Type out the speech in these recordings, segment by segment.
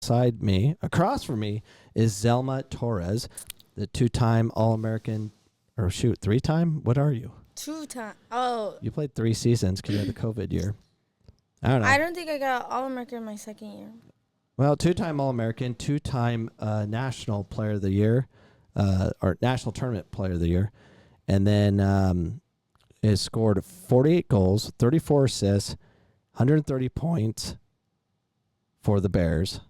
beside me, across from me, is Zalma Torres, the 2-time All-American, or shoot, 3-time? What are you? 2-time. Oh. You played 3 seasons because you had the COVID year. I don't know. I don't think I got All-American in my second year. Well, 2-time All-American, 2-time National Player of the Year, or National Tournament Player of the Year, and then has scored 48 goals, 34 assists, 130 points for the Bears.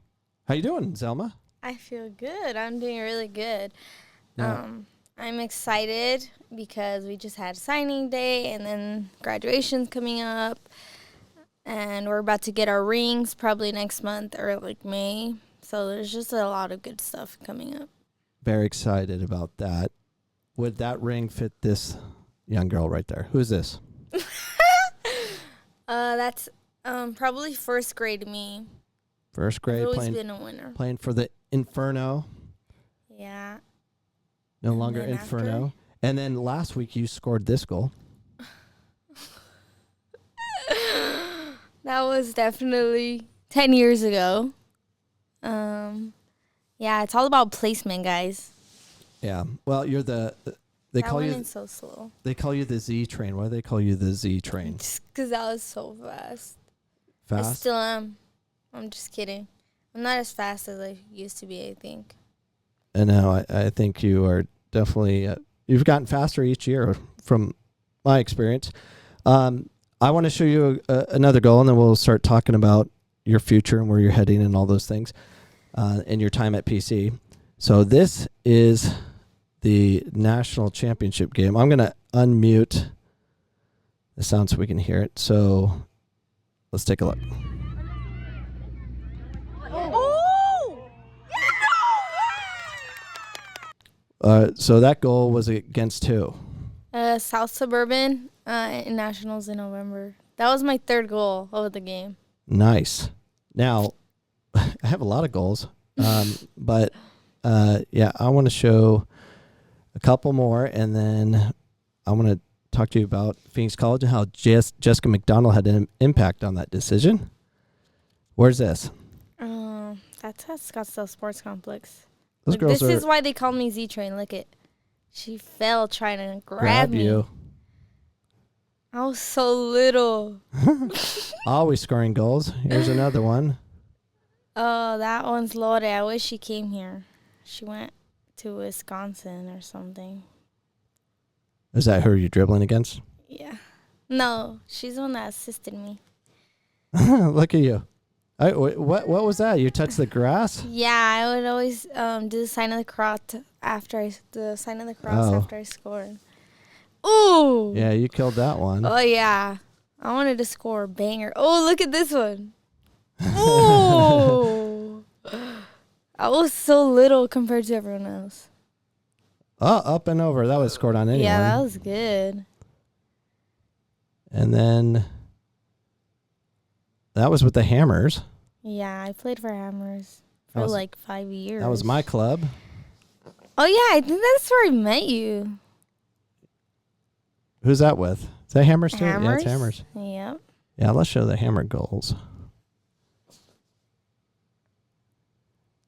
How you doing, Zalma? I feel good. I'm doing really good. Yeah. I'm excited because we just had signing day and then graduation's coming up. And we're about to get our rings probably next month or like May. So there's just a lot of good stuff coming up. Very excited about that. Would that ring fit this young girl right there? Who is this? That's probably first grade me. First grade. I've always been a winner. Playing for the Inferno. Yeah. No longer Inferno. After? And then last week you scored this goal. That was definitely 10 years ago. Yeah, it's all about placement, guys. Yeah. Well, you're they that call went you in so slow. They call you the Z train. Why do they call you the Z train? Just because that was so fast. Fast? I still am. I'm just kidding. I'm not as fast as I used to be, I think. And now I think you are definitely you've gotten faster each year from my experience. I want to show you another goal, and then we'll start talking about your future and where you're heading and all those things and your time at PC. So this is the national championship game. I'm going to unmute the sound so we can hear it. So let's take a look. So that goal was against who? South Suburban in Nationals in November. That was my third goal of the game. Nice. Now, I have a lot of goals, but yeah, I want to show a couple more, and then I want to talk to you about Phoenix College and how Jessica McDonald had an impact on that decision. Where's this? That's at Scottsdale Sports Complex. Those girls this is why they call me Z-Train. Look it. She fell trying to grab me. You. I was so little. Always scoring goals. Here's another one. Oh, that one's Lore. I wish she came here. She went to Wisconsin or something. Is that who you're dribbling against? Yeah. No, she's the one that assisted me. Look at you. What was that? You touched the grass? Yeah, I would always do the sign of the cross after I scored. Ooh. Yeah, you killed that one. Oh yeah, I wanted to score a banger. Oh, look at this one. Ooh. I was so little compared to everyone else. Oh, up and over. That was scored on anyone. Yeah, that was good. And then that was with the Hammers. Yeah, I played for Hammers for like 5 years. That was my club. Oh, yeah, I think that's where I met you. Who's that with? Is that Hammers too? Hammers? Yeah, it's Hammers. Yep. Yeah, let's show the Hammer goals.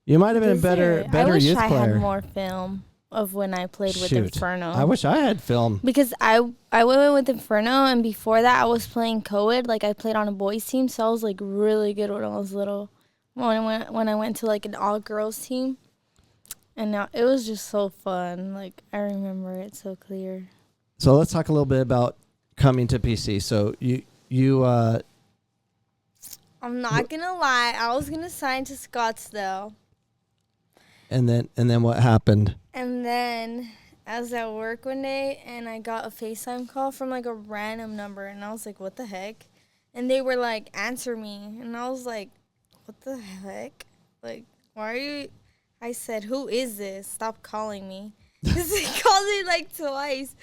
You might have been a better youth player. I wish I had more film of when I played with Inferno. I wish I had film. Because I went with Inferno, and before that I was playing co-ed. Like I played on a boys team, so I was like really good when I was little. When I went to like an all-girls team. And now it was just so fun. Like I remember it so clear. So let's talk a little bit about coming to PC. So you I'm not gonna lie, I was gonna sign to Scottsdale. And then what happened? And then I was at work one day and I got a FaceTime call from like a random number, and I was like, what the heck? And they were like, answer me. And I was like, what the heck? Like, why are you? I said, who is this? Stop calling me. Because they called me like twice.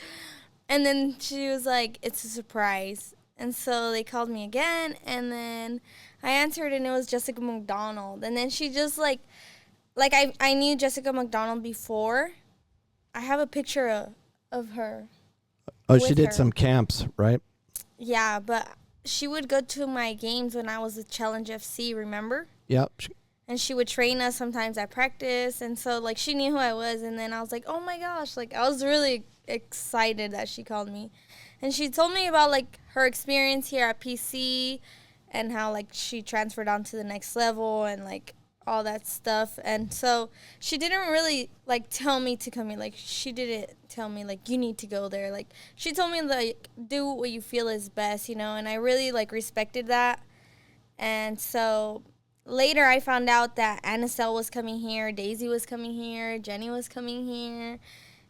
And then she was like, it's a surprise. And so they called me again, and then I answered, and it was Jessica McDonald. And then she just like I knew Jessica McDonald before. I have a picture of her. Oh, she did some camps, right? Yeah, but she would go to my games when I was at Challenge FC, remember? Yep. and she would train us sometimes at practice. And so, like, she knew who I was. And then I was like, oh, my gosh. Like, I was really excited that she called me. And she told me about, like, her experience here at PC and how, like, she transferred on to the next level and, like, all that stuff. And so she didn't really, like, tell me to come here. Like, she didn't tell me, like, you need to go there. Like, she told me, like, do what you feel is best, you know. And I really, like, respected that. And so later I found out that Anacel was coming here, Daisy was coming here, Jenny was coming here,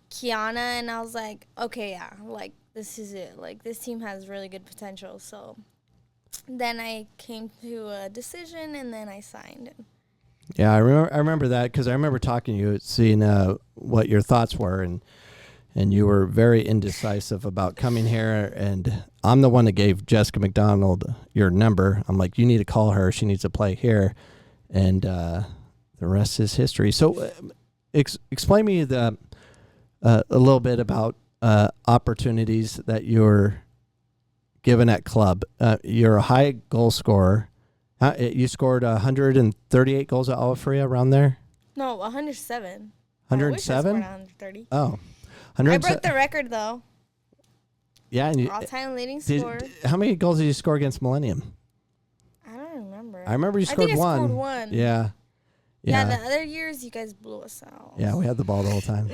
Kiana, and I was like, okay, yeah, like, this is it. Like, this team has really good potential. So then I came to a decision, and then I signed. Yeah, I remember that because I remember talking to you, seeing what your thoughts were, and you were very indecisive about coming here. And I'm the one that gave Jessica McDonald your number. I'm like, you need to call her. She needs to play here. And the rest is history. So explain me a little bit about opportunities that you're given at club. You're a high goal scorer. You scored 138 goals at Alafria, around there? No, 107. 107? I wish I scored 130. Oh. I broke the record, though. Yeah. And all-time leading scorer. How many goals did you score against Millennium? I don't remember. I remember you scored I think one. I scored one. Yeah. Yeah, the other years, you guys blew us out. Yeah, we had the ball the whole time.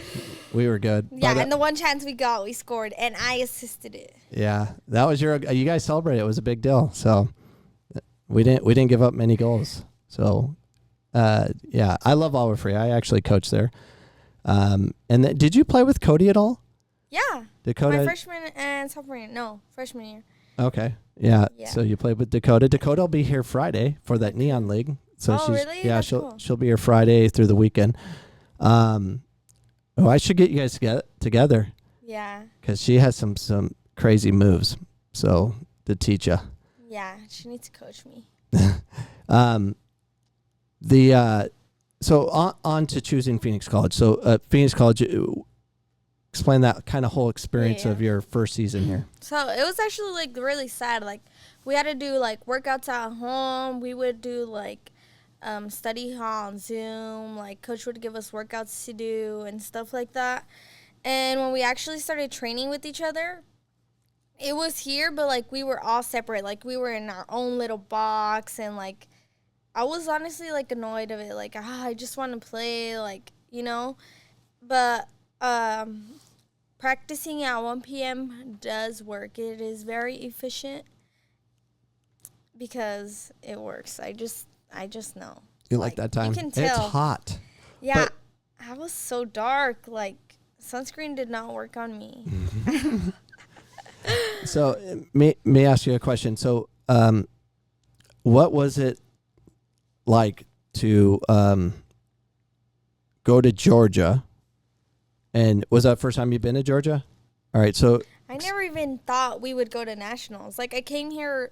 We were good. Yeah, and the one chance we got, we scored, and I assisted it. Yeah, that was you guys celebrated. It was a big deal. So we didn't give up many goals. So yeah, I love Alafria. I actually coached there. And did you play with Cody at all? Yeah. Dakota? My freshman and sophomore year. No, freshman year. Okay. Yeah. So you played with Dakota. Dakota will be here Friday for that Neon League. So really? Yeah, That's she'll be here Friday through the weekend. I should get you guys together. Yeah. Because she has some crazy moves. So to teach you. Yeah, she needs to coach me. So on to choosing Phoenix College. So Phoenix College, explain that kind of whole experience of your first season here. So it was actually like really sad. Like we had to do like workouts at home. We would do like study hall on Zoom. Like coach would give us workouts to do and stuff like that. And when we actually started training with each other, it was here, but like we were all separate. Like we were in our own little box, and like I was honestly like annoyed of it. Like I just want to play, like, you know. But practicing at 1 p.m. does work. It is very efficient because it works. I just know. You like that time? You can tell. It's hot. Yeah, I was so dark. Like sunscreen did not work on me. So may I ask you a question? So what was it like to go to Georgia? And was that the first time you've been to Georgia? All right, so I never even thought we would go to nationals. Like I came here,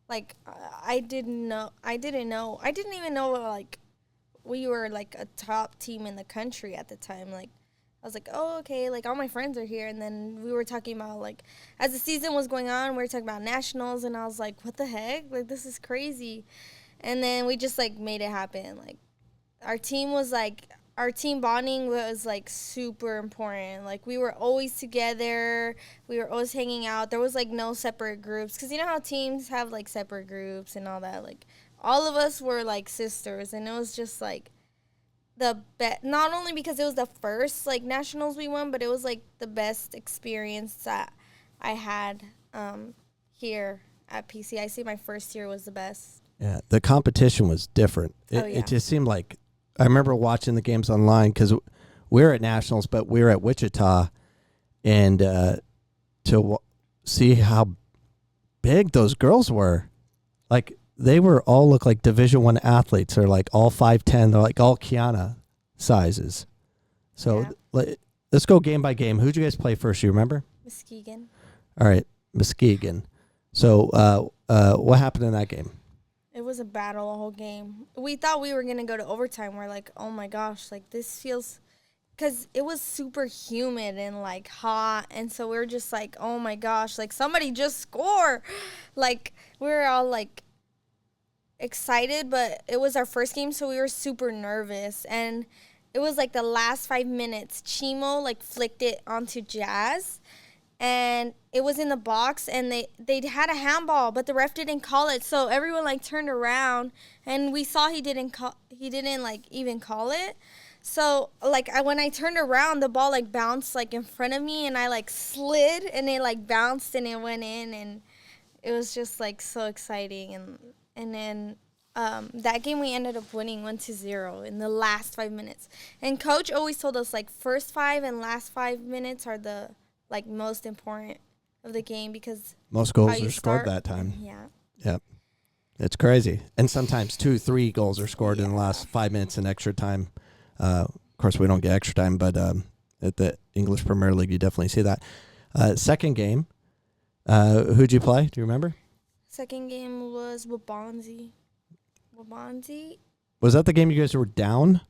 like I didn't even know like we were like a top team in the country at the time. Like I was like, oh, okay, like all my friends are here. And then we were talking about like, as the season was going on, we were talking about nationals, and I was like, what the heck? Like this is crazy. And then we just like made it happen. Like our team bonding was like super important. Like we were always together. We were always hanging out. There was like no separate groups. Cause you know how teams have like separate groups and all that. Like all of us were like sisters, and it was just like not only because it was the first like nationals we won, but it was like the best experience that I had here at PC. I see my first year was the best. Yeah, the competition was different. It just seemed like, I remember watching the games online because we were at nationals, but we were at Wichita, and to see how big those girls were, like they were all look like Division I athletes. They're like all 5'10". They're like all Kiana sizes. So let's go game by game. Who'd you guys play first? You remember? Muskegon. All right, Muskegon. So what happened in that game? It was a battle the whole game. We thought we were going to go to overtime. We're like, oh my gosh, like this feels, because it was super humid and like hot. And so we were just like, oh my gosh, like somebody just score. Like we were all like, excited, but it was our first game, so we were super nervous. And it was like the last 5 minutes. Chimo like flicked it onto Jazz, and it was in the box, and they had a handball, but the ref didn't call it. So everyone like turned around, and we saw he didn't like even call it. So like when I turned around, the ball like bounced like in front of me, and I like slid, and it like bounced and it went in, and it was just like so exciting. And then that game we ended up winning 1-0 in the last 5 minutes. And coach always told us like first 5 and last 5 minutes are the like most important of the game, because most goals are scored that time. Yeah. Yep. It's crazy. And sometimes 2-3 goals are scored in the last 5 minutes in extra time. Of course, we don't get extra time, but at the English Premier League, you definitely see that. Second game, who'd you play? Do you remember? Second game was Wabanzi. Was that the game you guys were down?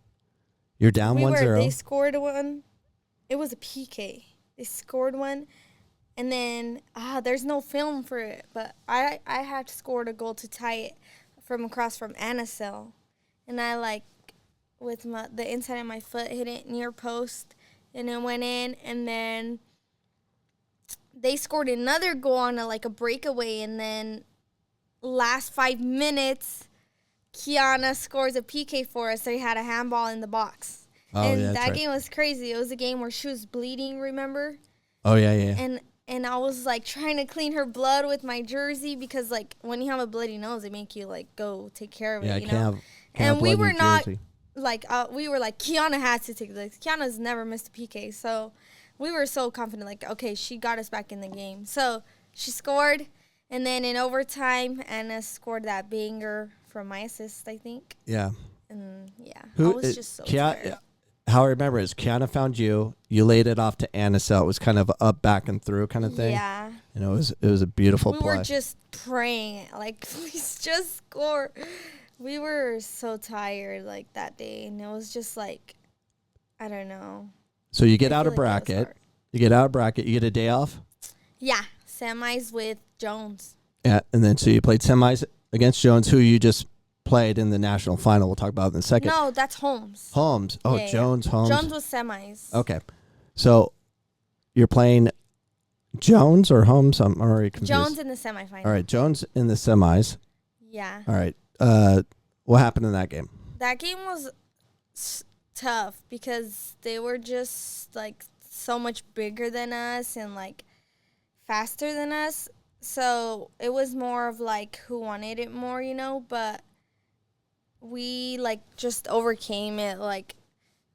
You're down 1-0? They scored one. It was a PK. They scored one. And then, there's no film for it. But I had scored a goal to tie it from across from Anacel. And I, like, with the inside of my foot, hit it near post. And it went in. And then they scored another goal on a breakaway. And then last 5 minutes, Kiana scores a PK for us. So he had a handball in the box. Oh, and yeah, that game was crazy. It was a game where she was bleeding, remember? Oh, yeah. And I was, like, trying to clean her blood with my jersey because, like, when you have a bloody nose, they make you, like, go take care of it, you know? And we were not, like, we were like, Kiana has to take this. Kiana's never missed a PK. So we were so confident, like, okay, she got us back in the game. So she scored. And then in overtime, Anna scored that banger from my assist, I think. Yeah. And, yeah, I was just so tired. How I remember is Kiana found you. You laid it off to Anacel. It was kind of up, back, and through kind of thing. Yeah. And it was a beautiful play. We were just praying, like, please just score. We were so tired, like, that day. And it was just, like, I don't know. So you get out of bracket. You get a day off? Yeah. Semis with Jones. Yeah. And then so you played semis against Jones, who you just played in the national final. We'll talk about it in a second. No, that's Holmes. Holmes. Oh, yeah, Jones, yeah. Holmes. Jones was semis. Okay. So you're playing Jones or Holmes? I'm already confused. Jones in the semifinal. All right, Jones in the semis. Yeah. All right. What happened in that game? That game was tough because they were just, like, so much bigger than us and, like, faster than us. So it was more of, like, who wanted it more, you know, but we, like, just overcame it. Like,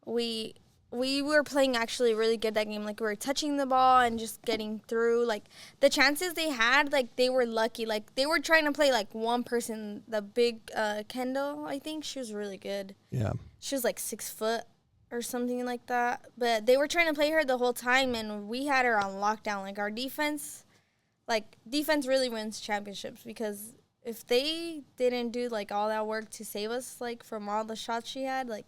we were playing actually really good that game. Like, we were touching the ball and just getting through. Like, the chances they had, like, they were lucky. Like, they were trying to play, like, one person, the big Kendall, I think. She was really good. Yeah. She was, like, 6 foot or something like that. But they were trying to play her the whole time, and we had her on lockdown. Like, our defense really wins championships because if they didn't do, like, all that work to save us, like, from all the shots she had, like,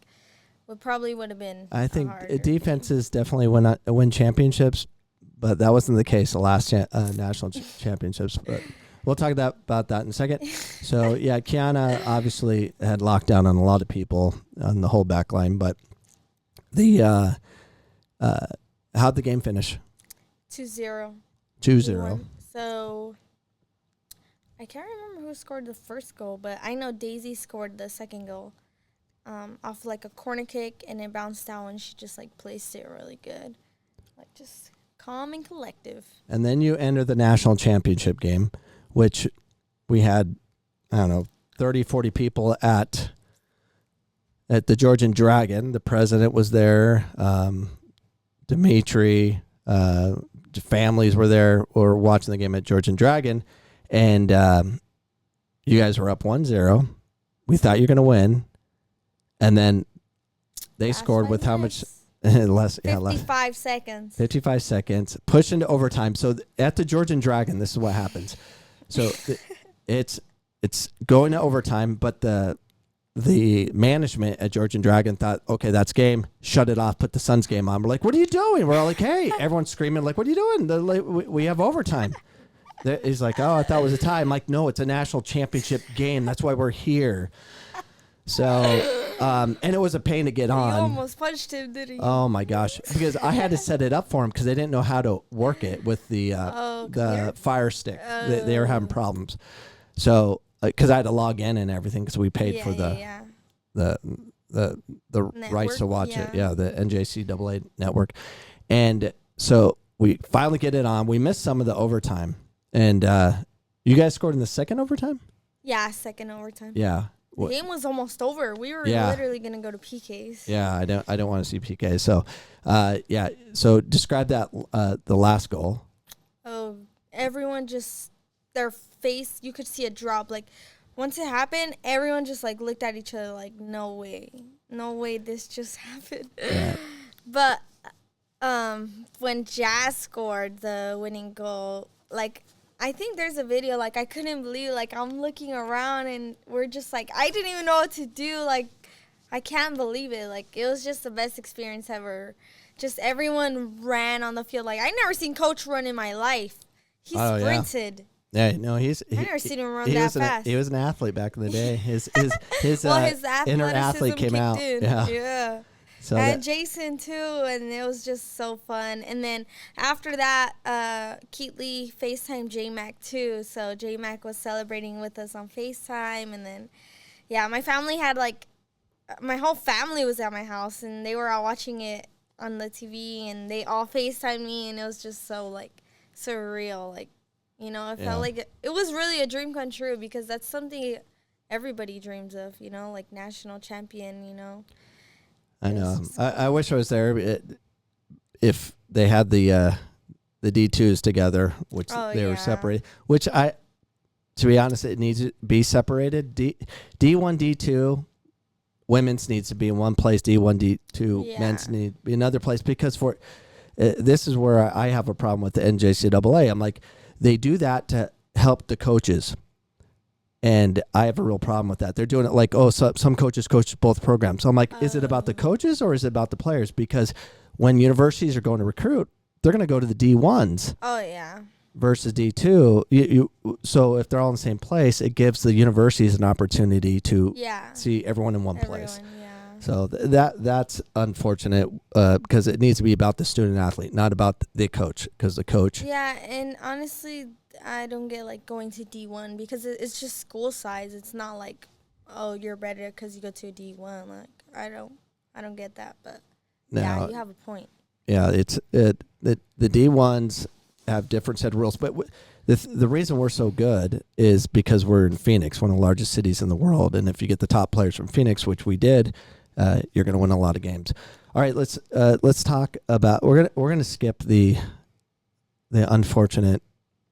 it probably would have been I think defenses definitely win championships, but that wasn't the case the last national championships. But we'll talk about that in a second. So, yeah, Kiana obviously had lockdown on a lot of people on the whole back line, but how'd the game finish? 2-0. 2-0. So I can't remember who scored the first goal, but I know Daisy scored the second goal off, like, a corner kick, and it bounced out, and she just, like, placed it really good. Like, just calm and collective. And then you enter the national championship game, which we had, I don't know, 30, 40 people at the Georgian Dragon. The president was there. Dimitri, families were there or watching the game at Georgian Dragon. And you guys were up 1-0. We thought you were going to win. And then they scored with how much? Less. 55 seconds. 55 seconds. Push into overtime. So at the Georgian Dragon, this is what happens. So it's going to overtime, but the management at Georgian Dragon thought, okay, that's game. Shut it off. Put the Suns game on. We're like, what are you doing? We're all like, hey, everyone's screaming like, what are you doing? We have overtime. He's like, oh, I thought it was a tie. I'm like, no, it's a national championship game. That's why we're here. So, and it was a pain to get on. You almost punched him, didn't you? Oh my gosh! Because I had to set it up for him because they didn't know how to work it with the Fire Stick. They were having problems. So, because I had to log in and everything because we paid for the rights to watch it. Yeah, the NJCAA network. And so we finally get it on. We missed some of the overtime, and you guys scored in the second overtime. Yeah, second overtime. Yeah. The game was almost over. We were literally gonna go to PKs. Yeah, I don't want to see PKs. So, So describe that the last goal. Oh, everyone just their face. You could see it drop. Like once it happened, everyone just like looked at each other like, no way, this just happened. Yeah. But when Jazz scored the winning goal, like. I think there's a video, like, I couldn't believe, like, I'm looking around, and we're just, like, I didn't even know what to do. Like, I can't believe it. Like, it was just the best experience ever. Just everyone ran on the field. Like, I never seen Coach run in my life. He sprinted. Yeah, no, I never seen him run that fast. He was an athlete back in the day. His his inner athlete came out. Yeah. So and Jason too, and it was just so fun. And then after that, Keatley FaceTimed J-Mac too. So J-Mac was celebrating with us on FaceTime. And then, my family had my whole family was at my house, and they were all watching it on the TV, and they all FaceTimed me, and it was just so surreal. Like, it felt like it was really a dream come true because that's something everybody dreams of, like national champion, I know. I wish I was there. If they had the D2s together, which they were separated. Which to be honest, it needs to be separated. D1, D2, women's needs to be in one place. D1, D2, men's need to be another place because this is where I have a problem with the NJCAA. I'm like, they do that to help the coaches. And I have a real problem with that. They're doing it like, some coaches coach both programs. So I'm like, is it about the coaches or is it about the players? Because when universities are going to recruit, they're going to go to the D1s. Oh, yeah. Versus D2. So if they're all in the same place, it gives the universities an opportunity to see everyone in one place. Yeah. So that's unfortunate because it needs to be about the student athlete, not about the coach. Because the coach. Yeah, and honestly, I don't get going to D1 because it's just school size. It's not like, oh, you're better because you go to a D1. Like I don't get that, but you have a point. Yeah, the D1s have different set of rules, but the reason we're so good is because we're in Phoenix, one of the largest cities in the world, and if you get the top players from Phoenix, which we did, you're going to win a lot of games. All right, let's talk about we're gonna skip the unfortunate.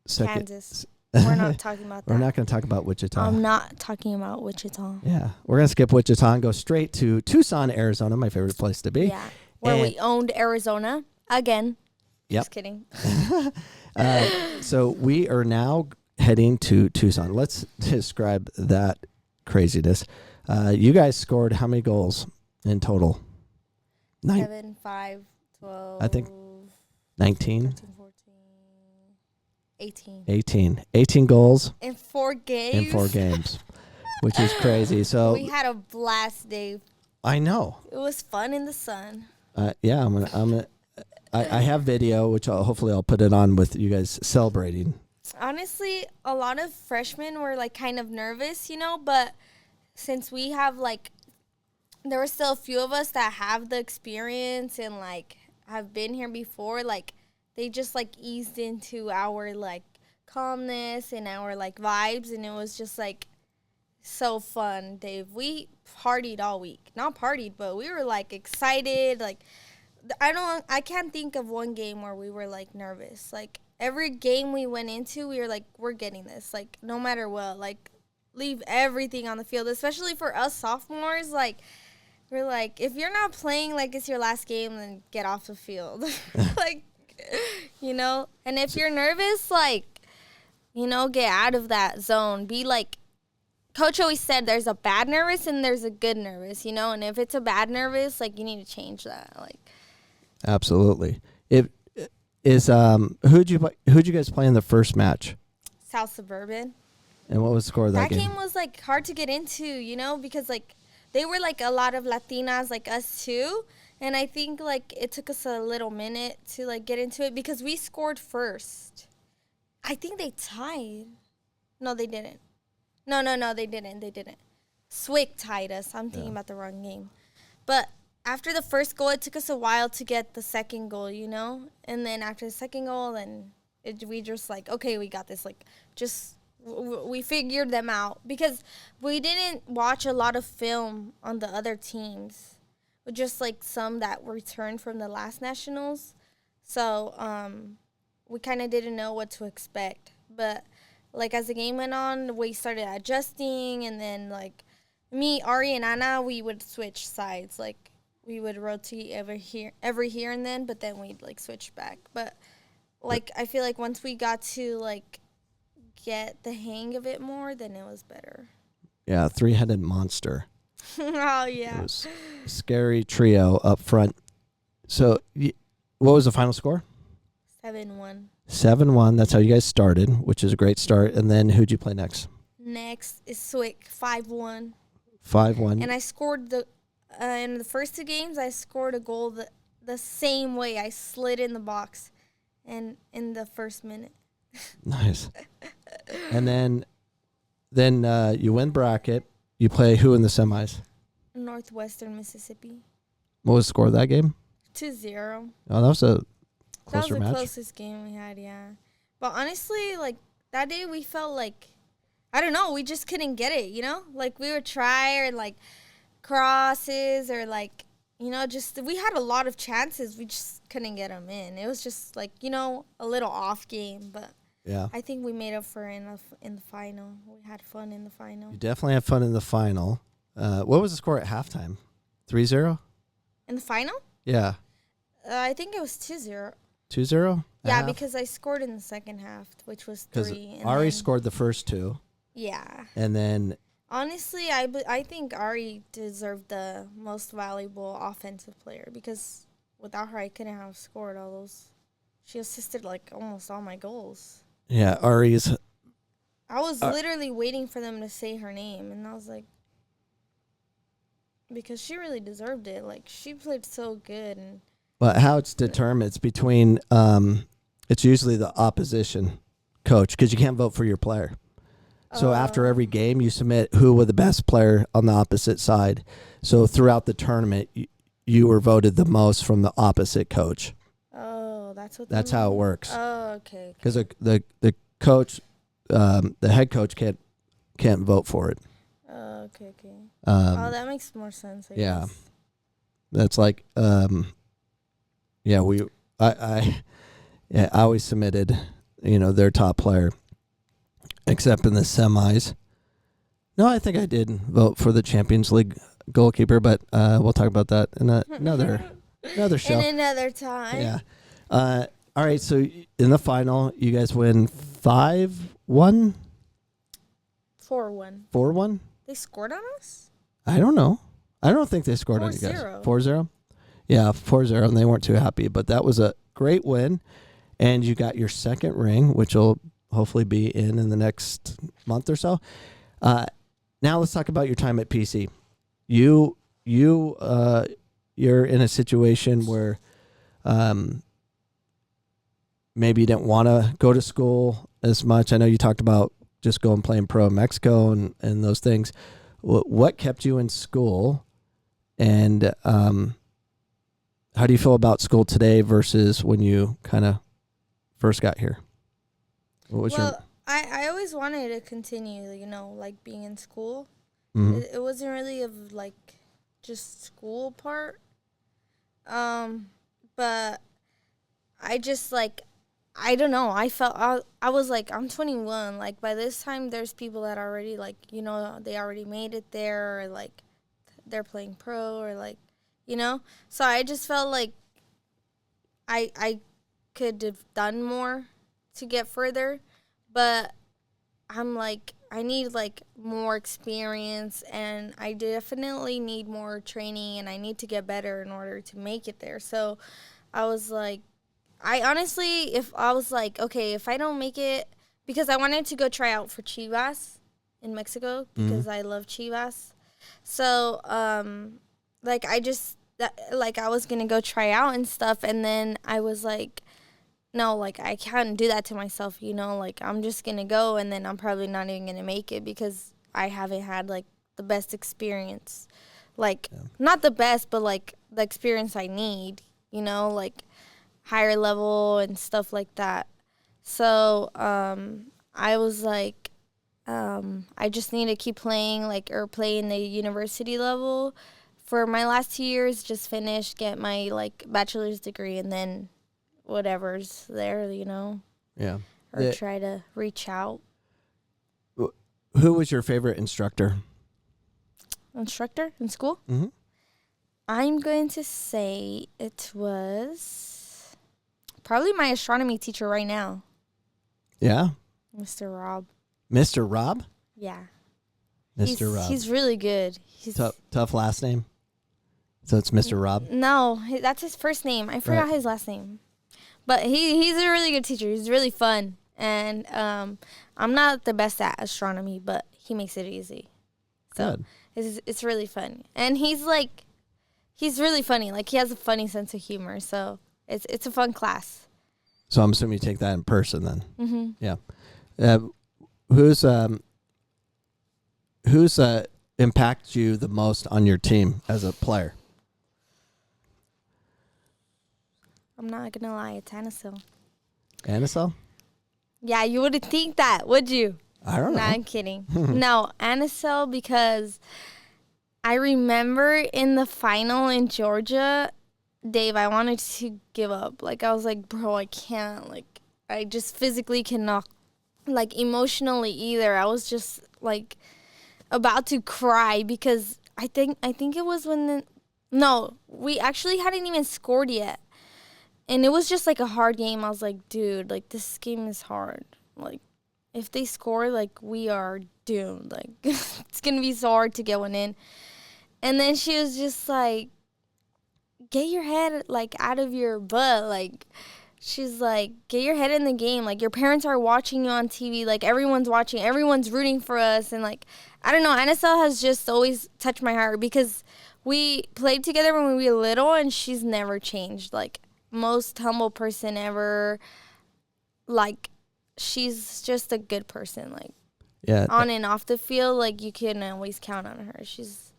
Kansas. We're not talking about that. We're not going to talk about Wichita. I'm not talking about Wichita. Yeah. We're going to skip Wichita and go straight to Tucson, Arizona, my favorite place to be. Yeah. Where we owned Arizona again. Yep. Just kidding. So we are now heading to Tucson. Let's describe that craziness. You guys scored how many goals in total? 7, 5, 12. I think 19. 13, 14, 18 goals. In 4 games. Which is crazy. So we had a blast, Dave. I know. It was fun in the sun. Yeah, I have video, which hopefully I'll put it on with you guys celebrating. Honestly, a lot of freshmen were kind of nervous, but since we have there were still a few of us that have the experience and have been here before, they just eased into our calmness and our vibes, and it was just so fun, Dave. We partied all week. Not partied, but we were excited. I can't think of one game where we were nervous. Every game we went into, we were we're getting this. No matter what, leave everything on the field, especially for us sophomores. We're if you're not playing it's your last game, then get off the field. And if you're nervous, get out of that zone. Be Coach always said there's a bad nervous and there's a good nervous, and if it's a bad nervous, you need to change that. Absolutely. It is who'd you guys play in the first match? South Suburban. And what was the score of that That game? game was like hard to get into, you know, because like they were like a lot of Latinas like us too. And I think like it took us a little minute to like get into it because we scored first. I think they tied. No, they didn't. No, they didn't. They didn't. Swick tied us. I'm thinking about the wrong game. But after the first goal, it took us a while to get the second goal, you know? And then after the second goal, then we just like, okay, we got this. Like, just, we figured them out. Because we didn't watch a lot of film on the other teams. Just like some that returned from the last nationals. So, we kind of didn't know what to expect. But, like, as the game went on, we started adjusting. And then, like, me, Ari, and Anna, we would switch sides. Like, we would rotate every here and then, but then we'd, like, switch back. But, like, I feel like once we got to, like, get the hang of it more, then it was better. Yeah, three-headed monster. Oh, It yeah. was a scary trio up front. So, what was the final score? 7-1. 7-1. That's how you guys started, which is a great start. And then who'd you play next? Next is Swick, 5-1. 5-1. And I scored in the first two games, I scored a goal the same way. I slid in the box and in the first minute. Nice. And then you win bracket. You play who in the semis? Northwestern Mississippi. What was the score of that game? 2-0. Oh, that was a That was closer the match. closest game we had, yeah. But honestly, like, that day we felt like, I don't know, we just couldn't get it, you know? Like, we would try, or, like, crosses, or, like, you know, just, we had a lot of chances. We just couldn't get them in. It was just, like, you know, a little off game. But Yeah. I think we made up for it in the final. We had fun in the final. You definitely had fun in the final. What was the score at halftime? 3-0? In the final? Yeah. I think it was 2-0. 2-0? Yeah, because I scored in the second half, which was 3. Because Ari scored the first two. Yeah. And then Honestly, I think Ari deserved the most valuable offensive player because without her, I couldn't have scored all those. She assisted, like, almost all my goals. yeah, Ari's I was literally waiting for them to say her name, and I was like, because she really deserved it. Like, she played so good. And but how it's determined, it's between it's usually the opposition coach because you can't vote for your player. So after every game, you submit who was the best player on the opposite side. So throughout the tournament, you were voted the most from the opposite coach. Oh, that's how it works. Oh, okay. Because the coach, the head coach can't vote for it. Oh, okay. That makes more sense. I yeah. guess. That's like I always submitted, their top player. Except in the semis. No, I think I did vote for the Champions League goalkeeper, but we'll talk about that in another show. In another time. Yeah. All right, so in the final, you guys win 5-1? 4-1. 4-1? They scored on us? I don't know. I don't think they scored on you guys. 4-0? Yeah, 4-0, and they weren't too happy, but that was a great win, and you got your second ring, which will hopefully be in the next month or so. Now let's talk about your time at PC. You're in a situation where maybe you didn't want to go to school as much. I know you talked about just going playing pro in Mexico and those things. What kept you in school, and how do you feel about school today versus when you kind of first got here? I always wanted to continue, like being in school. Mm-hmm. It wasn't really of like just school part. But I just like, I don't know. I felt, I was like, I'm 21. Like by this time there's people that already like, they already made it there, or like they're playing pro, or like, So I just felt like I could have done more to get further, but I'm like, I need like more experience, and I definitely need more training, and I need to get better in order to make it there. So I was like, I honestly, if I was like, okay, if I don't make it because I wanted to go try out for Chivas in Mexico because I love Chivas. So, like, I was going to go try out and stuff. And then I was like, no, like, I can't do that to myself, you know? Like, I'm just going to go, and then I'm probably not even going to make it because I haven't had, like, the best experience. Like, not the best, but, like, the experience I need, you know? Like, higher level and stuff like that. So, I was like, I just need to keep playing, like, or play in the university level for my last 2 years, just finish, get my, like, bachelor's degree, and then whatever's there, you know? Yeah. Or try to reach out. Who was your favorite instructor? Instructor in school? Mm-hmm. I'm going to say it was probably my astronomy teacher right now. Yeah? Mr. Rob. Mr. Rob? Yeah. Mr. Rob. He's really good. He's tough last name? So it's Mr. Rob? No, that's his first name. I forgot his last name. But he's a really good teacher. He's really fun. And I'm not the best at astronomy, but he makes it easy. So good. It's really fun. And he's really funny. Like, he has a funny sense of humor. So it's a fun class. So I'm assuming you take that in person then. Mm-hmm. Yeah. Who's impacted you the most on your team as a player? I'm not going to lie. It's Anacel. Anacel? Yeah, you wouldn't think that, would you? I don't know. Nah, I'm kidding. No, Anacel, because I remember in the final in Georgia, Dave, I wanted to give up. Like, I was like, bro, I can't. Like, I just physically cannot. Like, emotionally either. I was just, like, about to cry because I think it was when we actually hadn't even scored yet. And it was just, like, a hard game. I was like, dude, like, this game is hard. Like, if they score, like, we are doomed. Like, it's going to be so hard to get one in. And then she was just like, get your head, like, out of your butt. Like, she's like, get your head in the game. Like, your parents are watching you on TV. Like, everyone's watching. Everyone's rooting for us. And, like, I don't know. Anacel has just always touched my heart because we played together when we were little, and she's never changed. Like, most humble person ever. Like, she's just a good person. Like, on and off the field, like, you can always count on her. She's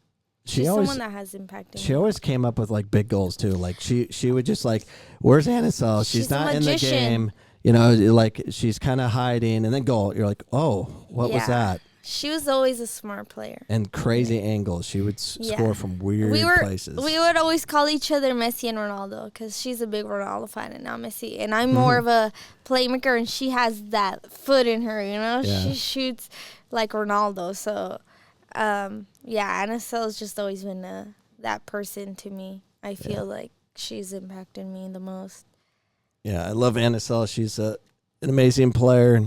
someone that has impacted me. She always came up with, like, big goals too. Like, she would just, like, where's Anacel? She's not in the game. You know, like, she's kind of hiding, and then goal. You're like, oh, what was that? She was always a smart player. And crazy angles. She would score from weird places. We would always call each other Messi and Ronaldo because she's a big Ronaldo fan and not Messi. And I'm more of a playmaker, and she has that foot in her, you know? Yeah. She shoots like Ronaldo. So, Anacel's just always been that person to me. I feel like she's impacted me the most. Yeah, I love Anacel. She's an amazing player.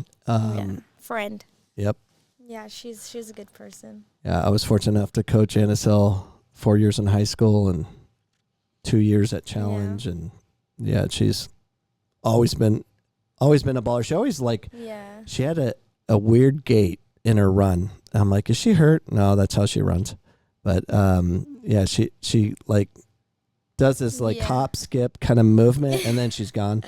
Friend. Yep. Yeah, she's a good person. Yeah, I was fortunate enough to coach Anacel 4 years in high school and 2 years at Challenge, and she's always been a baller. She always she had a weird gait in her run. I'm like, is she hurt? No, that's how she runs. But she like does this like hop skip kind of movement, and then she's gone.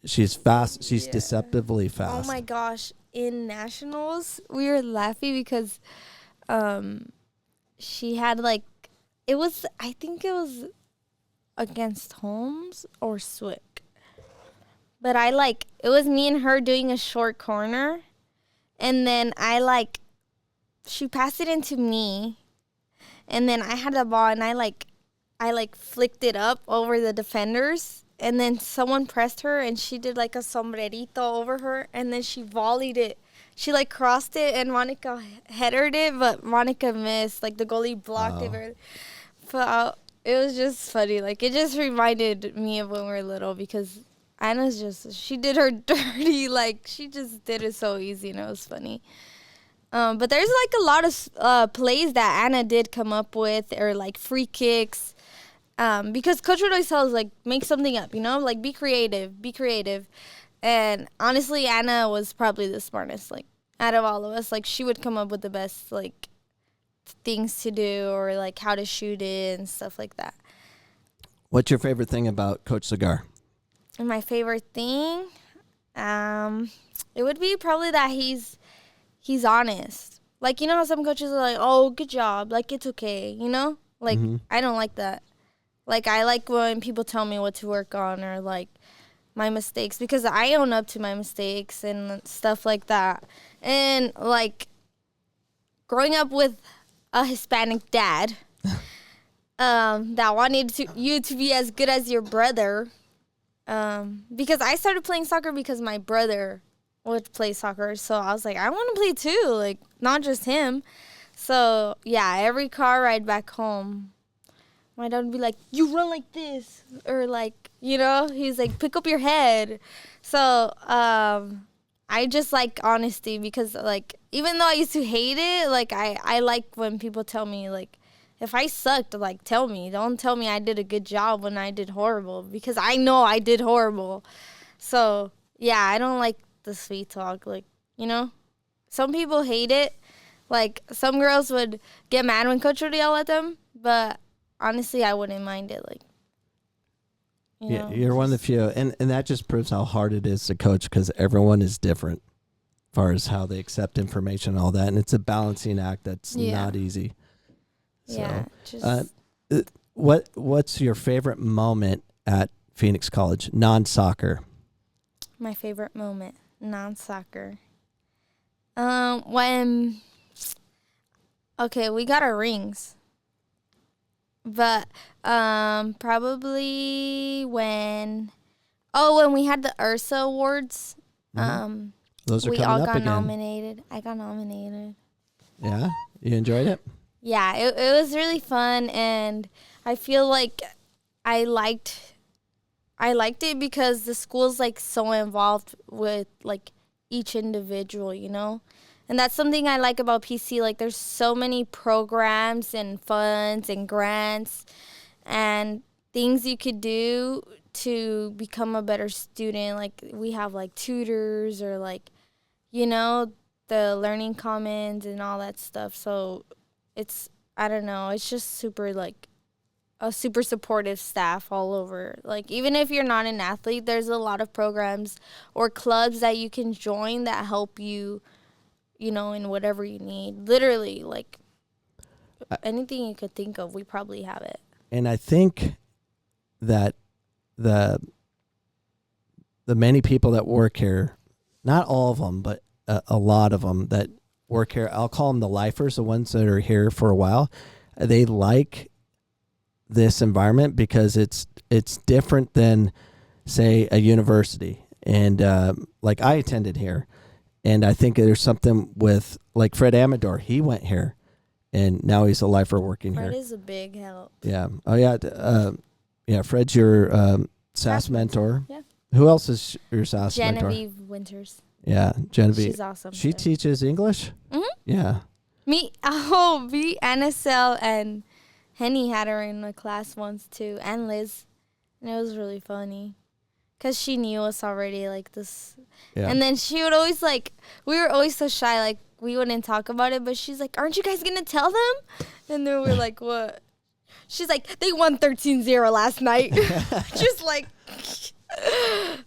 She's fast. She's deceptively fast. Oh my gosh. In nationals, we were laughing because she had I think it was against Holmes or Swick. But it was me and her doing a short corner, and then she passed it into me, and then I had the ball, and I flicked it up over the defenders. And then someone pressed her, and she did, like, a sombrerito over her, and then she volleyed it. She, crossed it, and Monica headed it, but Monica missed. Like, the goalie blocked it. But it was just funny. Like, it just reminded me of when we were little because Anna's she did her dirty. Like, she just did it so easy, and it was funny. But there's, a lot of plays that Anna did come up with, or, free kicks. Because Coach would always tell us, make something up, you know? Be creative. And honestly, Anna was probably the smartest, like, out of all of us. Like, she would come up with the best, like, things to do or, like, how to shoot it and stuff like that. What's your favorite thing about Coach Sagar? And my favorite thing, it would be probably that he's honest. Like, you know how some coaches are like, oh, good job. Like, it's okay, you know? Like, I don't like that. Like, I like when people tell me what to work on or, like, my mistakes, because I own up to my mistakes and stuff like that. And, like, growing up with a Hispanic dad that wanted you to be as good as your brother, because I started playing soccer because my brother would play soccer. So I was like, I want to play too, like, not just him. So, yeah, every car ride back home, my dad would be like, you run like this. Or, like, you know, he's like, pick up your head. So, I just like honesty because, like, even though I used to hate it, like, I like when people tell me, like, if I sucked, like, tell me. Don't tell me I did a good job when I did horrible, because I know I did horrible. So, yeah, I don't like the sweet talk, like, you know? Some people hate it. Like, some girls would get mad when Coach would yell at them, but honestly, I wouldn't mind it. Like, you know, you're one of the few, and that just proves how hard it is to coach, because everyone is different as far as how they accept information and all that, and it's a balancing act that's not easy. So, yeah. Just what's your favorite moment at Phoenix College, non-soccer? my favorite moment, non-soccer. When we got our rings. But probably when we had the Ursa Awards, Those are we coming all up got again. nominated. I got nominated. Yeah, you enjoyed it? Yeah, it was really fun, and I feel like I liked it because the school's, like, so involved with, like, each individual, you know? And that's something I like about PC. Like, there's so many programs and funds and grants and things you could do to become a better student. Like, we have, like, tutors or, like, you know, the learning commons and all that stuff. So it's, I don't know, it's just super, like, a super supportive staff all over. Like, even if you're not an athlete, there's a lot of programs or clubs that you can join that help you, you know, in whatever you need. Literally, like, anything you could think of, we probably have it. And I think that the many people that work here, not all of them, but a lot of them that work here, I'll call them the lifers, the ones that are here for a while, they like this environment because it's different than, say, a university. And like, I attended here. And I think there's something with, like, Fred Amador. He went here, and now he's a lifer working Fred here. Fred is a big help. Yeah. Oh, yeah. Yeah, Fred's your SASS mentor. Yeah. Who else is your SASS mentor? Genevieve Winters. Yeah, Genevieve. She's awesome. She teaches English? Mm-hmm. Yeah. Me, Anacel, and Henny had her in a class once, too, and Liz. And it was really funny. Because she knew us already, like, this. Yeah. And then she would always, like, we were always so shy, like, we wouldn't talk about it. But she's like, aren't you guys going to tell them? And then we're like, what? She's like, they won 13-0 last night. Just like,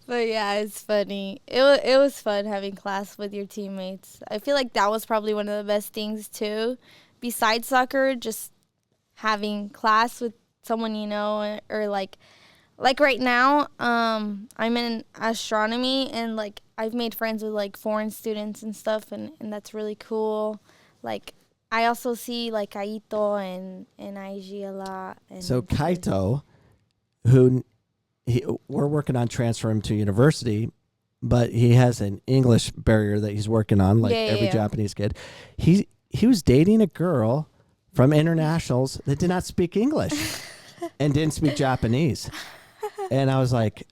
but yeah, it's funny. It was fun having class with your teammates. I feel like that was probably one of the best things, too. Besides soccer, just having class with someone you know, or like right now, I'm in astronomy, and, like, I've made friends with, like, foreign students and stuff, and that's really cool. Like, I also see, like, Kaito and IG a lot. And so Kaito, we're working on transferring him to university, but he has an English barrier that he's working on, like every Japanese kid. He was dating a girl from internationals that did not speak English and didn't speak Japanese. And I was like,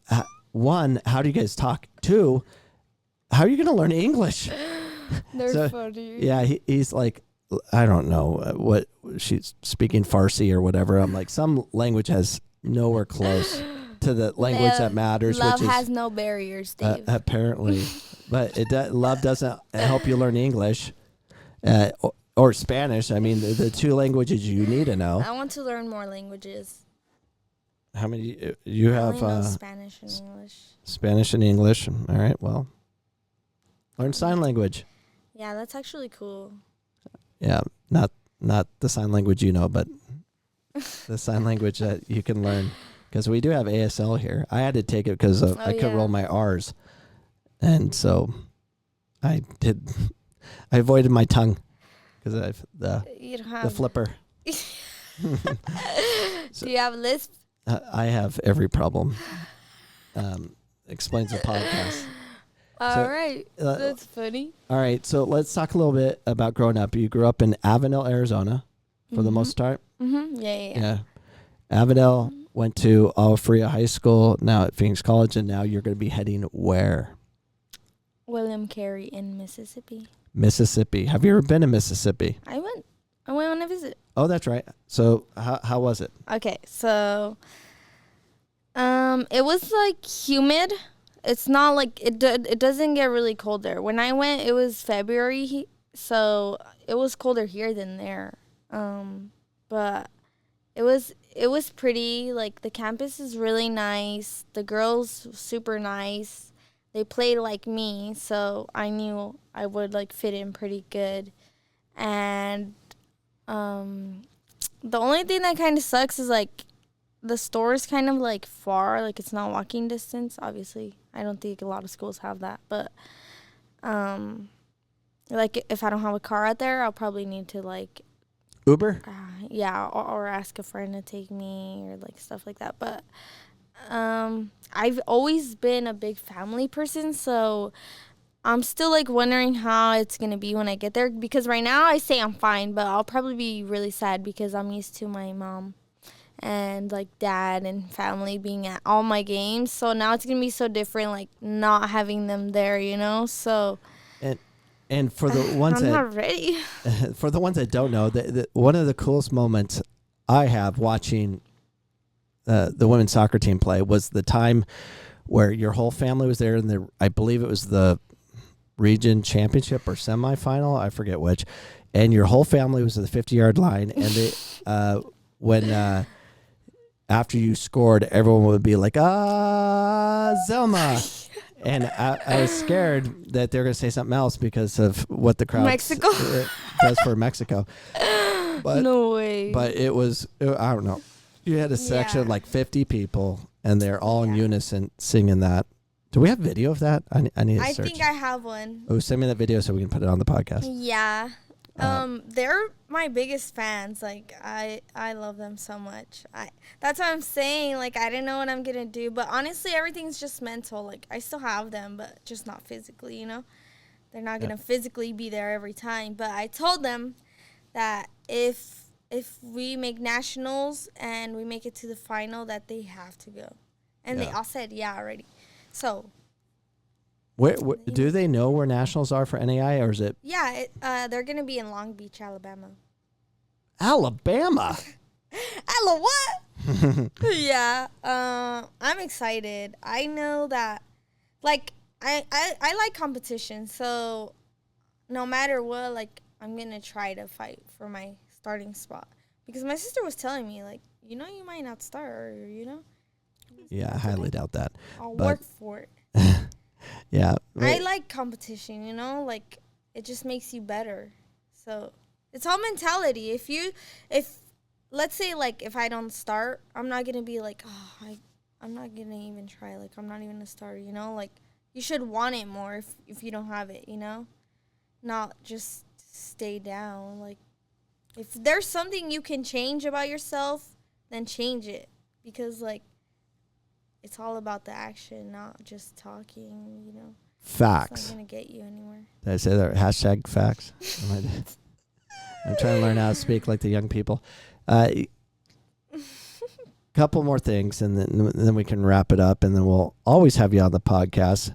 one, how do you guys talk? Two, how are you going to learn English? They're funny. Yeah, he's like, I don't know what she's speaking Farsi or whatever. I'm like, some language has nowhere close to the language that matters, love which is has no barriers, Dave. apparently. But love doesn't help you learn English or Spanish. I mean, the two languages you need to know. I want to learn more languages. How many you have? I only know Spanish and English. Spanish and English. All right. Well, learn sign language. Yeah, that's actually cool. Yeah, not the sign language you know, but the sign language that you can learn. Because we do have ASL here. I had to take it because I couldn't roll my R's. And so I avoided my tongue because I have the flipper. Do you have lisp? I have every problem. Explains the podcast. All right. That's funny. All right. So let's talk a little bit about growing up. You grew up in Avenel, Arizona for the most part. Mm-hmm. Yeah. Avenel went to Freya High School, now at Phoenix College, and now you're going to be heading where? William Carey in Mississippi. Mississippi. Have you ever been to Mississippi? I went on a visit. Oh, that's right. So how was it? Okay, so it was like humid. It's not like it doesn't get really cold there. When I went, it was February, so it was colder here than there. But it was pretty. Like, the campus is really nice. The girls super nice. They played like me, so I knew I would like fit in pretty good. And the only thing that kind of sucks is like the store is kind of like far, like it's not walking distance. Obviously, I don't think a lot of schools have that, but like if I don't have a car out there, I'll probably need to like Uber? Or ask a friend to take me or like stuff like that. But I've always been a big family person, so I'm still like wondering how it's going to be when I get there, because right now I say I'm fine, but I'll probably be really sad because I'm used to my mom and like dad and family being at all my games. So now it's going to be so different, like not having them there, you know? So and for the ones I'm not ready. For the ones that don't know, one of the coolest moments I have watching the women's soccer team play was the time where your whole family was there, and I believe it was the region championship or semifinal, I forget which, and your whole family was at the 50-yard line, and they when after you scored, everyone would be like, Zalma. And I was scared that they were going to say something else because of what the crowd does for Mexico. But, no way. But I don't know. You had a section of like 50 people, and they're all in unison singing that. Do we have video of that? I need to search. I think I have one. Oh, send me that video so we can put it on the podcast. Yeah. They're my biggest fans. Like, I love them so much. That's what I'm saying. Like, I didn't know what I'm gonna do, but honestly, everything's just mental. Like, I still have them, but just not physically. You know, they're not gonna physically be there every time. But I told them that if we make nationals and we make it to the final, that they have to go, and they all said already. So. Where do they know where nationals are for NAI, or is it? Yeah, they're gonna be in Long Beach, Alabama. Alabama. What? Yeah. I'm excited. I know that, like, I like competition, so no matter what, like, I'm gonna try to fight for my starting spot, because my sister was telling me, like, you might not start, or Yeah, I highly doubt that. I'll work for it. Yeah. I like competition, like, it just makes you better. So it's all mentality. If let's say, like, if I don't start, I'm not going to be like, I'm not going to even try. Like, I'm not even a starter, like, you should want it more if you don't have it, not just stay down. Like, if there's something you can change about yourself, then change it, because, like, it's all about the action, not just talking, Facts. It's not going to get you anywhere. Did I say that? Hashtag facts. I'm trying to learn how to speak like the young people. Couple more things, and then we can wrap it up, and then we'll always have you on the podcast.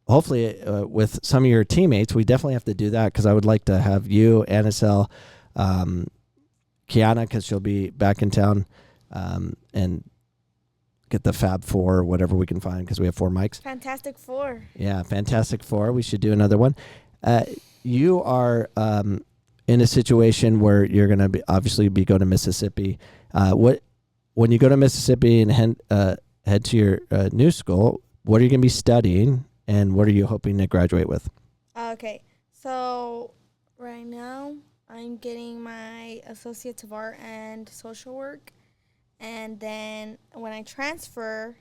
Hopefully with some of your teammates. We definitely have to do that, because I would like to have you, Anacel, Kiana, because she'll be back in town, and get the Fab Four or whatever we can find because we have 4 mics. Fantastic Four. Yeah, Fantastic Four. We should do another one. You are in a situation where you're going to obviously be going to Mississippi. When you go to Mississippi and head to your new school, what are you going to be studying, and what are you hoping to graduate with? Okay, so right now I'm getting my Associates of Art and Social Work. And then when I transfer,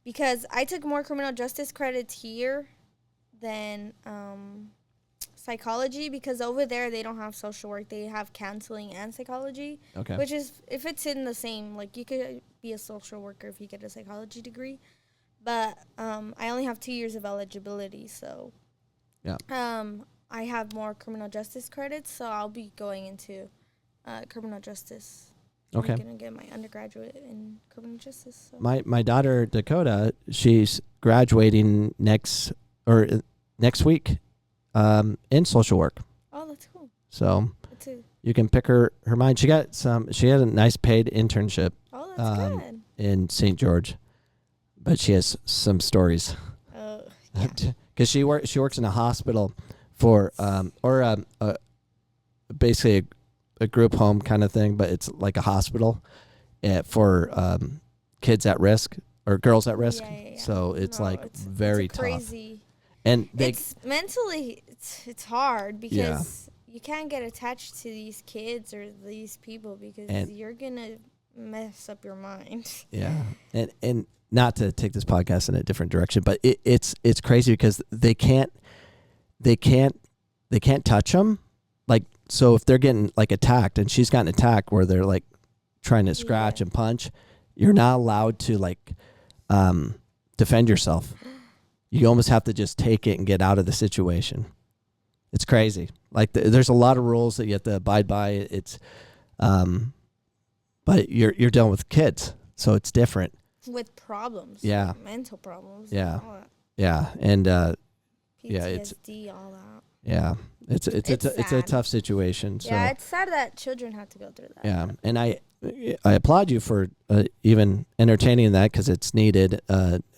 because I took more criminal justice credits here than psychology, because over there they don't have social work. They have counseling and psychology. Okay. Which is, if it's in the same, like you could be a social worker if you get a psychology degree. But I only have 2 years of eligibility, so yeah. I have more criminal justice credits, so I'll be going into criminal justice. Okay. I'm going to get my undergraduate in criminal justice. So. My daughter, Dakota, she's graduating next week in social work. Oh, that's cool. So you can pick her mind. She had a nice paid internship good. in St. George, but she has some stories. Oh, yeah. Because she works in a hospital for basically a group home kind of thing, but it's like a hospital for kids at risk or girls at risk. Yeah. So it's very it's crazy. tough. And it's mentally it's hard because you can't get attached to these kids or these people because you're gonna mess up your mind. Yeah, and not to take this podcast in a different direction, but it's crazy because they can't touch them. Like, so if they're getting like attacked, and she's gotten attacked where they're like trying to scratch and punch, you're not allowed to like defend yourself. You almost have to just take it and get out of the situation. It's crazy. Like there's a lot of rules that you have to abide by. It's, but you're dealing with kids, so it's different. With problems. Yeah. Like mental problems. Yeah. And all that. Yeah. And PTSD, all that. Yeah. It's a tough situation. So. Yeah, it's sad that children have to go through that. Yeah, and I applaud you for even entertaining that because it's needed.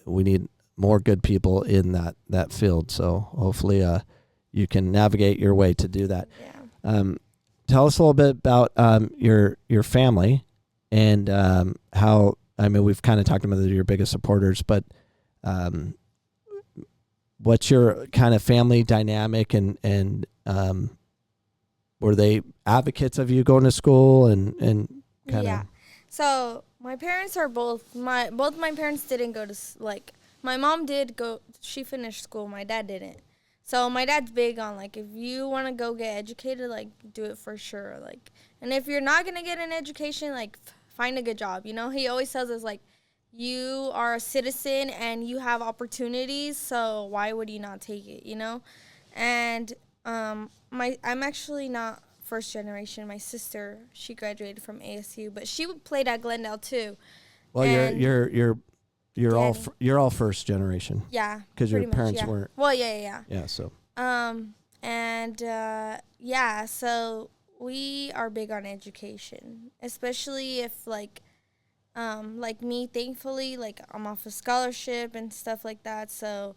We need more good people in that field. So hopefully you can navigate your way to do that. Yeah. Tell us a little bit about your family and how. I mean, we've kind of talked about your biggest supporters, but what's your kind of family dynamic and were they advocates of you going to school and kind of? Yeah. So my parents are both my parents didn't go to like my mom did go. She finished school. My dad didn't. So my dad's big on like if you want to go get educated, like do it for sure. Like, and if you're not gonna get an education, like find a good job. You know, he always tells us like you are a citizen and you have opportunities. So why would you not take it? You know, and I'm actually not first generation. My sister, she graduated from ASU, but she played at Glendale too. Well, and you're all first generation. Yeah, because your parents much, yeah. weren't. Well, yeah. Yeah. So. So we are big on education, especially if like me, thankfully, like I'm off a scholarship and stuff like that. So,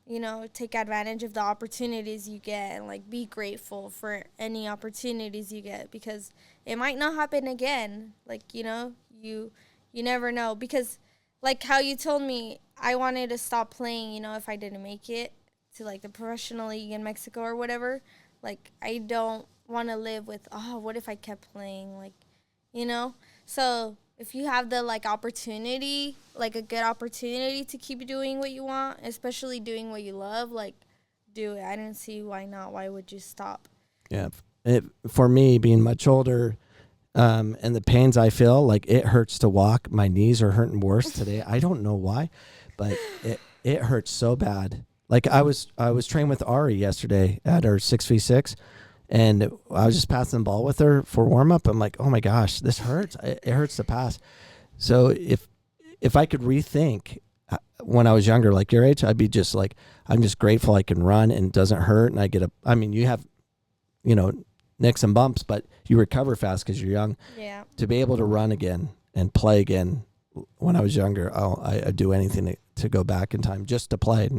you know, take advantage of the opportunities you get and like be grateful for any opportunities you get because it might not happen again. Like, you know, you never know because like how you told me I wanted to stop playing, you know, if I didn't make it to like the professional league in Mexico or whatever. Like, I don't want to live with, oh, what if I kept playing? Like, you know? So if you have the like opportunity, like a good opportunity to keep doing what you want, especially doing what you love, like do it. I didn't see why not. Why would you stop? Yeah. For me, being much older, and the pains I feel, like it hurts to walk. My knees are hurting worse today. I don't know why, but it hurts so bad. Like I was trained with Ari yesterday at our 6v6, and I was just passing the ball with her for warm up. I'm like, oh my gosh, this hurts. It hurts to pass. So if I could rethink when I was younger, like your age, I'd be just like, I'm just grateful I can run and it doesn't hurt. And I get I mean, you have, you know, nicks and bumps, but you recover fast because you're young. Yeah. To be able to run again and play again when I was younger, I'd do anything to go back in time just to play.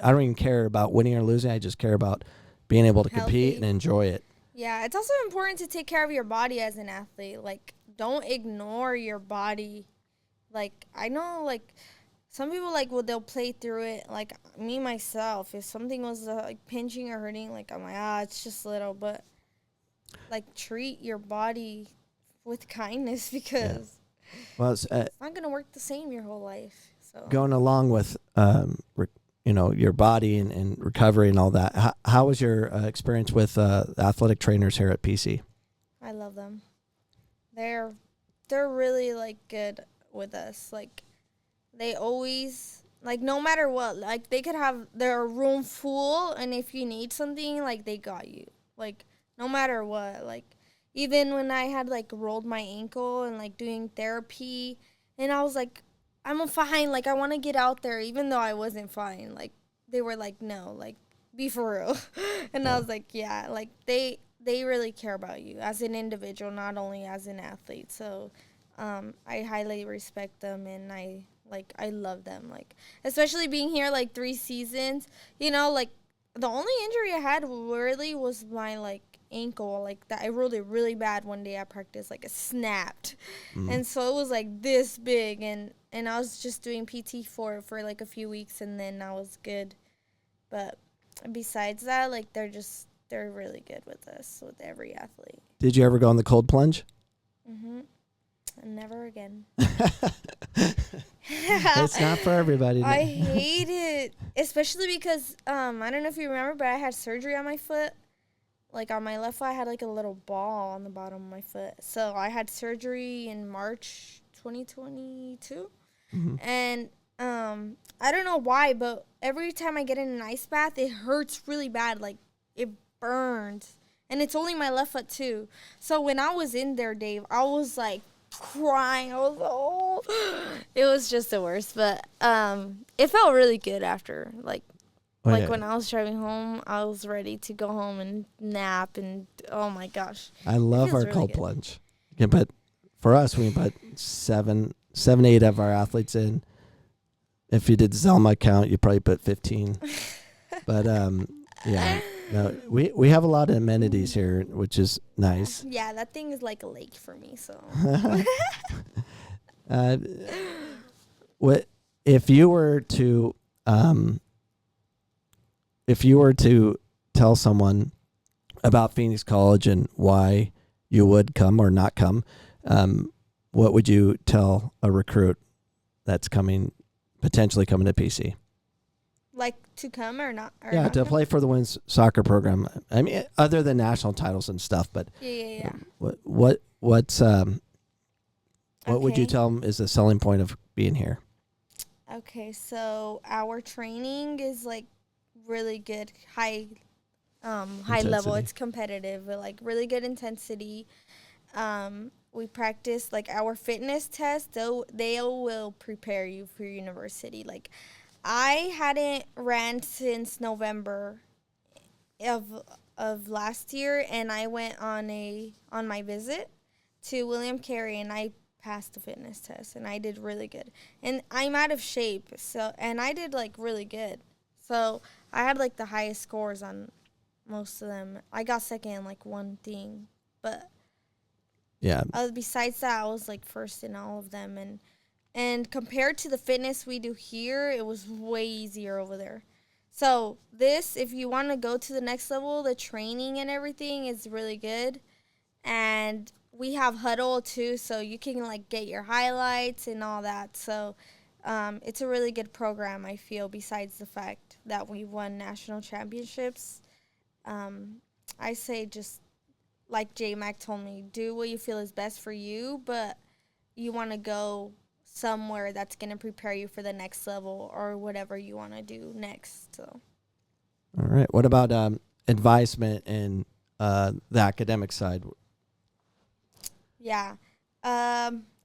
I don't even care about winning or losing. I just care about being able to compete and enjoy it. Yeah, it's also important to take care of your body as an athlete. Like, don't ignore your body. Like, I know, like, some people, like, they'll play through it. Like, me, myself, if something was, like, pinching or hurting, like, I'm like, it's just little. But, like, treat your body with kindness because it's not going to work the same your whole life. So going along with, your body and recovery and all that, how was your experience with athletic trainers here at PC? I love them. They're really, like, good with us. Like, they always, like, no matter what, like, they could have their room full, and if you need something, like, they got you. Like, no matter what. Like, even when I had, like, rolled my ankle and, like, doing therapy, and I was like, I'm fine. Like, I want to get out there, even though I wasn't fine. Like, they were like, no, like, be for real. And I was like, yeah, like, they really care about you as an individual, not only as an athlete. So I highly respect them, and I love them. Like, especially being here, like, 3 seasons, like, the only injury I had really was my, like, ankle, like, that I rolled it really bad one day at practice, like, it snapped. And so it was, like, this big, and I was just doing PT for like, a few weeks, and then I was good. But besides that, like, they're really good with us, with every athlete. Did you ever go on the cold plunge? Never again. It's not for everybody. I hate it, especially because I don't know if you remember, but I had surgery on my foot. Like, on my left foot, I had, like, a little ball on the bottom of my foot. So I had surgery in March 2022. And I don't know why, but every time I get in an ice bath, it hurts really bad. Like, it burns. And it's only my left foot, too. So when I was in there, Dave, I was, like, crying. I was like, oh. It was just the worst. But it felt really good after, like, when I was driving home, I was ready to go home and nap, and oh my gosh. I love our really cold plunge. Yeah, but for us, we put 7, 8 of our athletes in. If you did Zalma count, you probably put 15. But yeah, no, we have a lot of amenities here, which is nice. Yeah, that thing is like a lake for me. So, what if you were to tell someone about Phoenix College and why you would come or not come, what would you tell a recruit that's potentially coming to PC? Like, to come or not? Or yeah, not to come? play for the women's soccer program. I mean, other than national titles and stuff, but Yeah. What would you tell them is the selling point of being here? Okay, so our training is, like, really good, high level. It's competitive, but, like, really good intensity. We practice, like, our fitness tests. They will prepare you for university. Like, I hadn't ran since November of last year, and I went on my visit to William Carey, and I passed the fitness test, and I did really good. And I'm out of shape, and I did, like, really good. So I had, like, the highest scores on most of them. I got second in, like, one thing, but yeah. Besides that, I was, like, first in all of them, and compared to the fitness we do here, it was way easier over there. So if you want to go to the next level, the training and everything is really good, and we have huddle too, so you can, like, get your highlights and all that. So it's a really good program, I feel, besides the fact that we won national championships. I say, just like J Mac told me, do what you feel is best for you, but you want to go somewhere that's going to prepare you for the next level or whatever you want to do next. So, all right. What about advisement and the academic side? Yeah.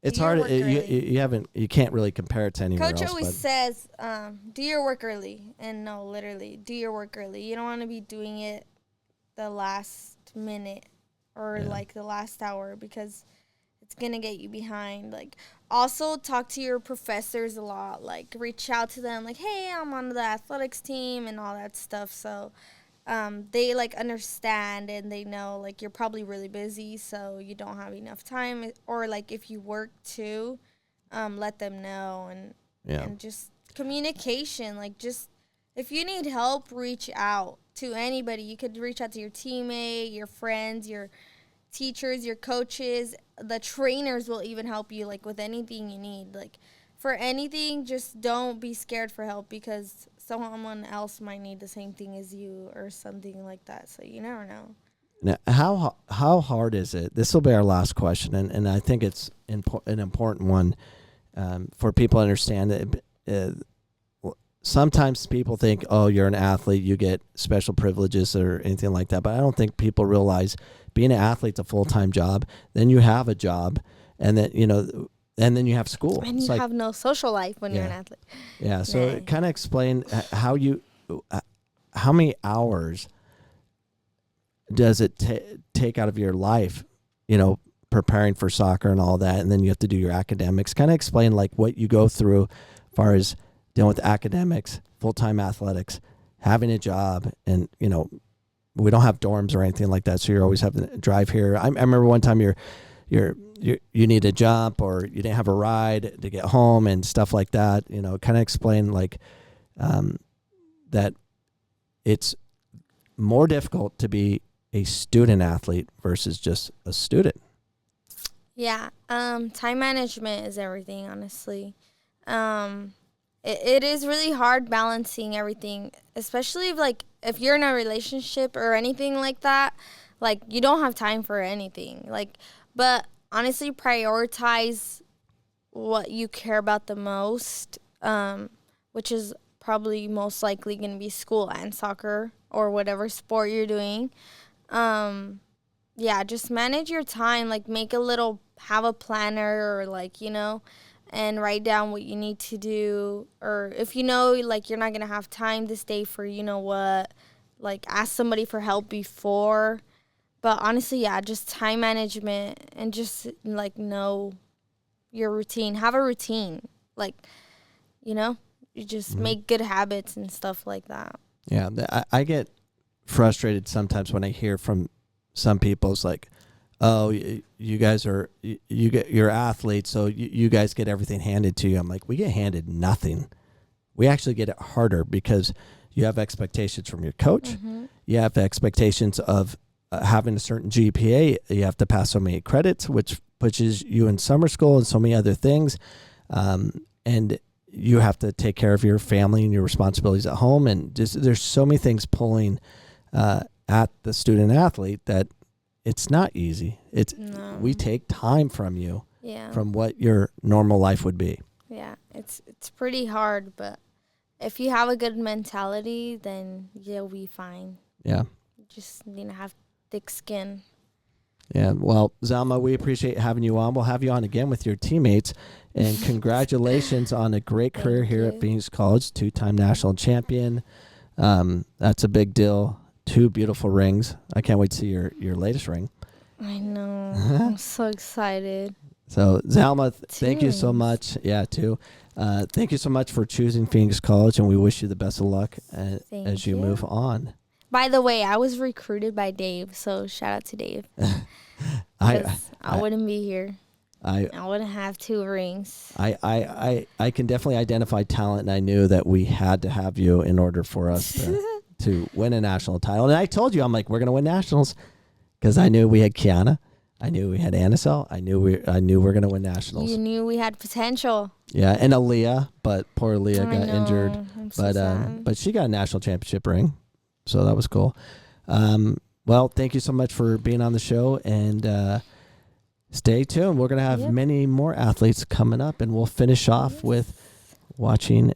It's hard. You can't really compare it to anywhere else. Coach always says, do your work early. And no, literally, do your work early. You don't want to be doing it the last minute or like the last hour, because it's going to get you behind. Like, also talk to your professors a lot. Like, reach out to them. Like, hey, I'm on the athletics team and all that stuff. So they, like, understand and they know, like, you're probably really busy, so you don't have enough time. Or, like, if you work too, let them know. And just communication. Like, just if you need help, reach out to anybody. You could reach out to your teammate, your friends, your teachers, your coaches. The trainers will even help you, like, with anything you need. Like, for anything, just don't be scared for help, because someone else might need the same thing as you or something like that. So you never know. Now, how hard is it? This will be our last question, and I think it's an important one for people to understand. That sometimes people think, oh, you're an athlete, you get special privileges or anything like that. But I don't think people realize being an athlete's a full-time job. Then you have a job, and then and then you have school. And you have no social life when you're an athlete. Yeah. So kind of explain how many hours does it take out of your life, preparing for soccer and all that, and then you have to do your academics. Kind of explain, like, what you go through as far as dealing with academics, full-time athletics, having a job, and we don't have dorms or anything like that, so you're always having to drive here. I remember one time you need a jump, or you didn't have a ride to get home and stuff like that. Kind of explain, like, that it's more difficult to be a student athlete versus just a student. Yeah. Time management is everything, honestly. It is really hard balancing everything, especially if you're in a relationship or anything like that. Like, you don't have time for anything. But honestly, prioritize what you care about the most, which is probably most likely going to be school and soccer or whatever sport you're doing. Just manage your time. Like, have a planner, or and write down what you need to do. Or if you're not going to have time this day for what, ask somebody for help before. But honestly, just time management, and just know your routine. Have a routine. You just make good habits and stuff like that. Yeah, I get frustrated sometimes when I hear from some people. It's like, oh, you guys you're athletes, so you guys get everything handed to you. I'm like, we get handed nothing. We actually get it harder, because you have expectations from your coach. Mm-hmm. You have expectations of having a certain GPA. You have to pass so many credits, which pushes you in summer school and so many other things. And you have to take care of your family and your responsibilities at home. And just, there's so many things pulling at the student athlete that it's not easy. We take time from you, from what your normal life would be. Yeah, it's pretty hard, but if you have a good mentality, then you'll be fine. Yeah. You just need to have thick skin. Yeah, well, Zalma, we appreciate having you on. We'll have you on again with your teammates. And congratulations on a great career here at Phoenix College, 2-time national champion. That's a big deal. 2 beautiful rings. I can't wait to see your latest ring. I know. I'm so excited. So, Zalma, thank you so much. Yeah, 2. Thank you so much for choosing Phoenix College, and we wish you the best of luck as you move on. By the way, I was recruited by Dave, so shout out to Dave. I wouldn't be here. I wouldn't have 2 rings. I can definitely identify talent, and I knew that we had to have you in order for us to win a national title. And I told you, I'm like, we're going to win nationals, because I knew we had Kiana. I knew we had Anacel. I knew we're going to win nationals. You knew we had potential. Yeah, and Aaliyah, but poor Aaliyah got injured. But she got a national championship ring, so that was cool. Well, thank you so much for being on the show, and stay tuned. We're going to have many more athletes coming up, and we'll finish off with watching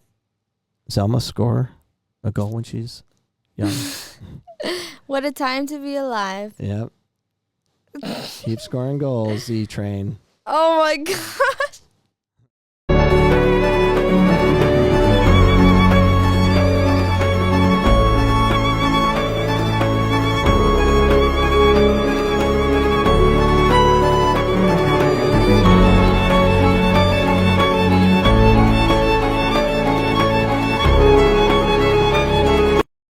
Zalma score a goal when she's young. What a time to be alive. Yep. Keep scoring goals, Z-Train. Oh, my God.